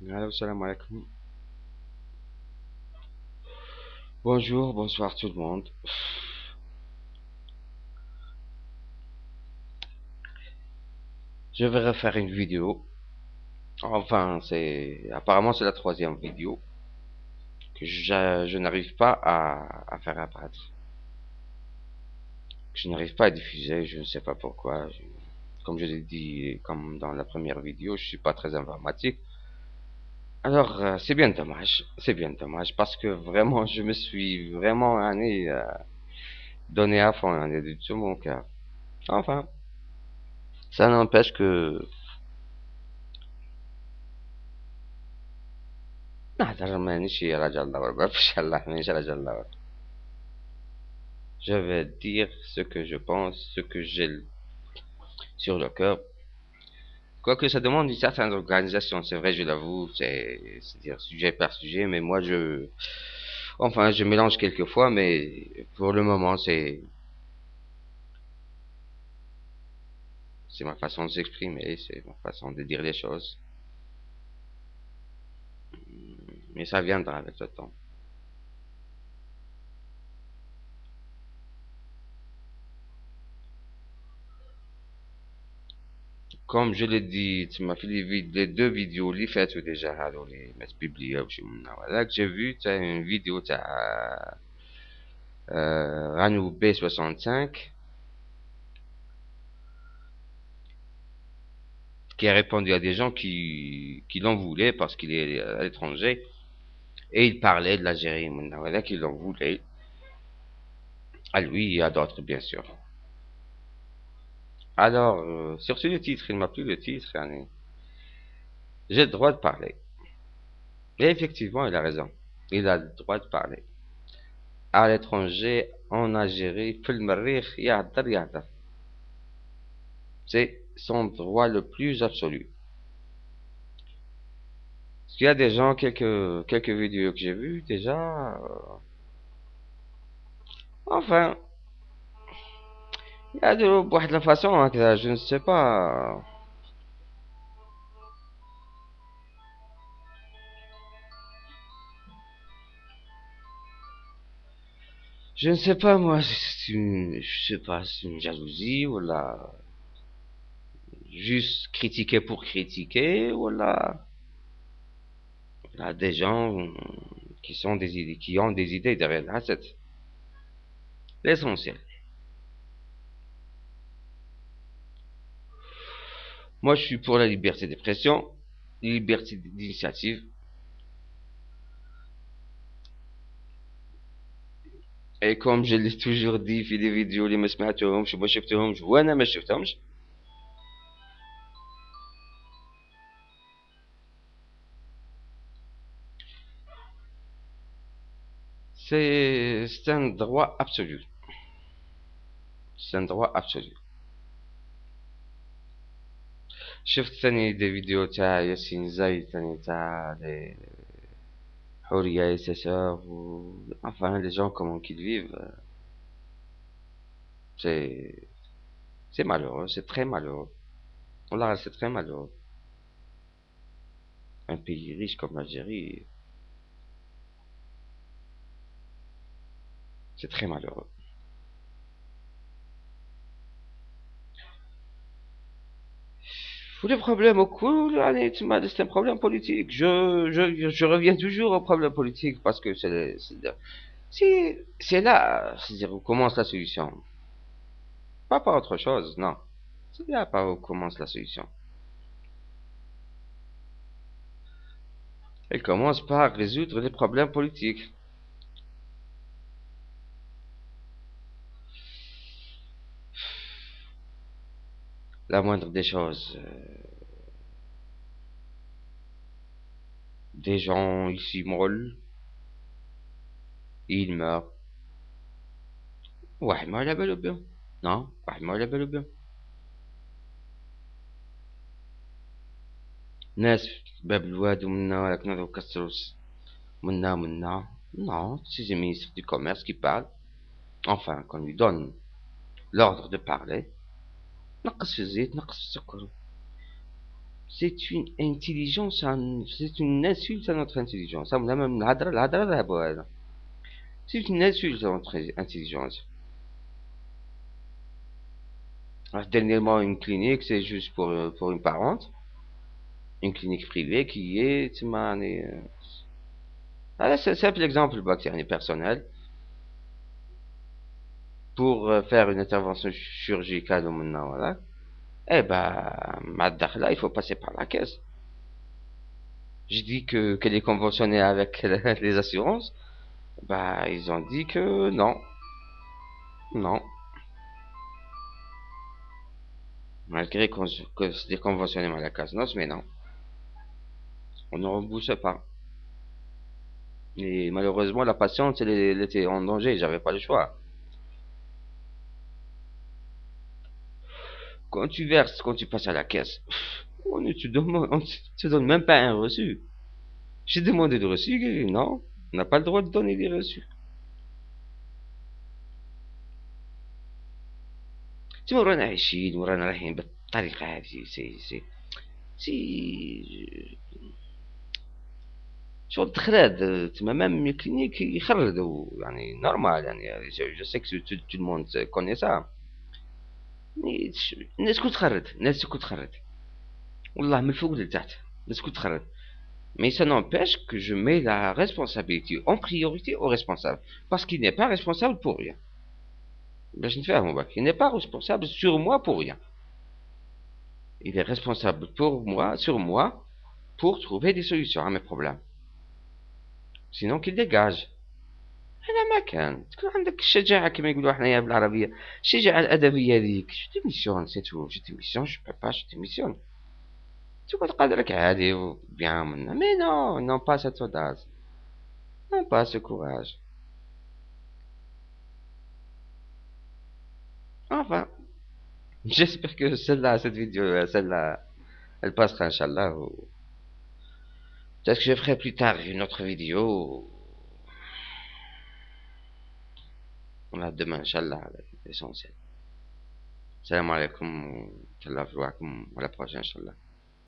Allô, salam alaikum. Bonjour, bonsoir tout le monde. Je vais refaire une vidéo. Enfin, apparemment c'est la troisième vidéo que je n'arrive pas à faire apparaître. Que je n'arrive pas à diffuser, je ne sais pas pourquoi. Comme je l'ai dit, comme dans la première vidéo, je suis pas très informatique. Alors, c'est bien dommage, parce que vraiment, je me suis vraiment donné à fond, de tout mon cœur. Enfin, ça n'empêche que نهضر مانيش رجل دور ما فيش الله مانيش رجل دور. Je vais dire ce que je pense, ce que j'ai sur le cœur. Quoique ça demande une certaine organisation, c'est vrai, je l'avoue, c'est-à-dire sujet par sujet, mais moi enfin, je mélange quelquefois, mais pour le moment, c'est ma façon de s'exprimer, c'est ma façon de dire les choses. Mais ça viendra avec le temps. Comme je l'ai dit, tu m'as fait les deux vidéos, les faites déjà, alors les mettre publiées, voilà, que j'ai vu, tu as une vidéo, tu as, Ranou B65, qui a répondu à des gens qui l'en voulaient parce qu'il est à l'étranger, et il parlait de l'Algérie, voilà, qui l'en voulaient, à lui et à d'autres, bien sûr. Alors, sur le titre, il m'a plu le titre, j'ai le droit de parler. Et effectivement, il a raison. Il a le droit de parler. À l'étranger, en Algérie, في المريخ يهدر. C'est son droit le plus absolu. Parce qu'il y a des gens, quelques vidéos que j'ai vues déjà, enfin, il y a de la façon, hein, que je ne sais pas. Je ne sais pas, moi, je sais pas, c'est une jalousie, ou là, juste critiquer pour critiquer, ou là, des gens qui ont des idées derrière là, c'est l'essentiel. Moi, je suis pour la liberté d'expression, liberté d'initiative. Et comme je l'ai toujours dit في des vidéos اللي ما سمعتهمش وما شفتهمش وانا ما شفتهمش. C'est un droit absolu. C'est un droit absolu. شفت ثاني des vidéos تاع ياسين زايد ثاني تاع حورية SSR ou enfin les gens comment qu'ils vivent, c'est c'est malheureux, c'est très malheureux. Là, c'est très malheureux. Un pays riche comme l'Algérie, c'est très malheureux. Tous les problèmes au cours, c'est un problème politique. Je reviens toujours au problème politique parce que c'est là, c'est-à-dire où commence la solution. Pas par autre chose, non. C'est là par où commence la solution. Elle commence par résoudre les problèmes politiques. La moindre des choses. Des gens ici molles, ils meurent. واحد ما على باله بهم. Non, واحد ما على باله بهم. ناس في باب الواد ومنا ولكن كسروا منا. Non, c'est le ministre du Commerce qui parle. Enfin, qu'on lui donne l'ordre de parler. نقص في الزيت نقص في السكر. c'est une intelligence, c'est une insulte à notre intelligence. Ça, même c'est une insulte à notre intelligence. Alors, dernièrement, une clinique, c'est juste pour une parente. Une clinique privée qui est, c'est un simple exemple bactérien personnel pour faire une intervention chirurgicale au maintenant, voilà. Eh ben, là, il faut passer par la caisse. J'ai dit qu'elle est conventionnée avec les assurances. Bah, ils ont dit que non, non. Malgré que c'était conventionné avec la Casnos, mais non. On ne rembourse pas. Et malheureusement, la patiente, elle était en danger, j'avais pas le choix. Quand tu verses, quand tu passes à la caisse, on ne te donne même pas un reçu. J'ai demandé de reçu, non, on n'a pas le droit de donner des reçus. تما ورانا عايشين ورانا رايحين بالطريقة هذه سي شغل تخراد تما مام كلينيك يخردوا يعني نورمال يعني جو سي كو تو الموند كوني سا الناس كل تخرد الناس كل تخرد والله من الفوق لتحت الناس كل تخرد. Mais ça n'empêche que je mets la responsabilité en priorité au responsable. Parce qu'il n'est pas responsable pour rien. باش نتفاهموا باك. Il n'est pas responsable sur moi pour rien. Il est responsable pour moi, sur moi, pour trouver des solutions à mes problèmes. Sinon qu'il dégage. هذا ما كان تكون عندك الشجاعة كما يقولوا حنايا بالعربية. الشجاعة الأدبية هذيك. Je démissionne, c'est tout. Je démissionne, je peux pas, je démissionne. تقعد قدرك عادي وبيان منا. Mais non, non pas cette audace. Non pas ce courage. Enfin, j'espère que celle-là, cette vidéo, celle-là, elle passera, Inch'Allah. Peut-être que je ferai plus tard une autre vidéo. On a demain, Inch'Allah, l'essentiel. Salam alaikum, Inch'Allah, à la prochaine, Inch'Allah.